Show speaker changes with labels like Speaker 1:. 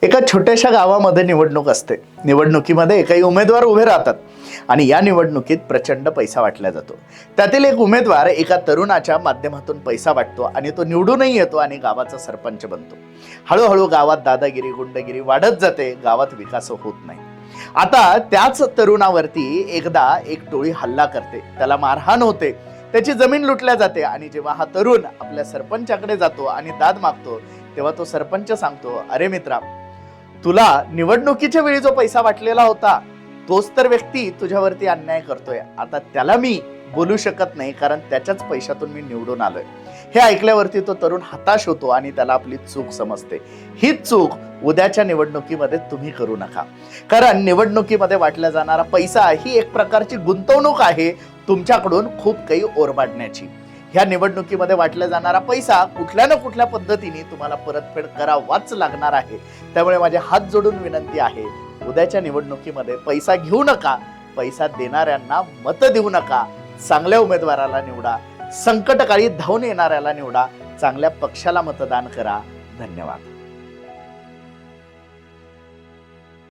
Speaker 1: एका छोट्याशा गावामध्ये निवडणूक असते। निवडणुकीमध्ये काही उमेदवार उभे राहतात आणि या निवडणुकीत प्रचंड पैसा वाटला जातो। त्यातील एक उमेदवार एका तरुणाच्या माध्यमातून पैसा वाटतो आणि तो निवडूनही येतो आणि गावाचा सरपंच बनतो। हळूहळू गावात दादागिरी गुंडगिरी वाढत जाते, गावात विकास होत नाही। आता त्याच तरुणावरती एकदा एक टोळी हल्ला करते, त्याला मारहाण होते, त्याची जमीन लुटल्या जाते आणि जेव्हा हा तरुण आपल्या सरपंचाकडे जातो आणि दाद मागतो तेव्हा तो सरपंच सांगतो, अरे मित्रा, तुला निवडणुकीच्या वेळी जो पैसा वाटलेला होता तोच तर व्यक्ती तुझ्यावरती अन्याय करतोय। आता त्याला मी बोलू शकत नाही कारण त्याच्याच पैशातून मी निवडून आलोय। हे ऐकल्यावरती तो तरुण हताश होतो आणि त्याला आपली चूक समजते। ही चूक उद्याच्या निवडणुकीमध्ये तुम्ही करू नका, कारण निवडणुकीमध्ये वाटला जाणारा पैसा ही एक प्रकारची गुंतवणूक आहे तुमच्याकडून खूप काही ओरबाडण्याची। ह्या निवडणुकीमध्ये वाटला जाणारा पैसा कुठल्या ना कुठल्या पद्धतीने तुम्हाला परतफेड करावाच लागणार आहे। त्यामुळे माझे हात जोडून विनंती आहे, उद्याच्या निवडणुकीमध्ये पैसा घेऊ नका, पैसा देणाऱ्यांना मत देऊ नका, चांगल्या उमेदवाराला निवडा, संकटकाळी धावून येणाऱ्याला निवडा, चांगल्या पक्षाला मतदान करा। धन्यवाद।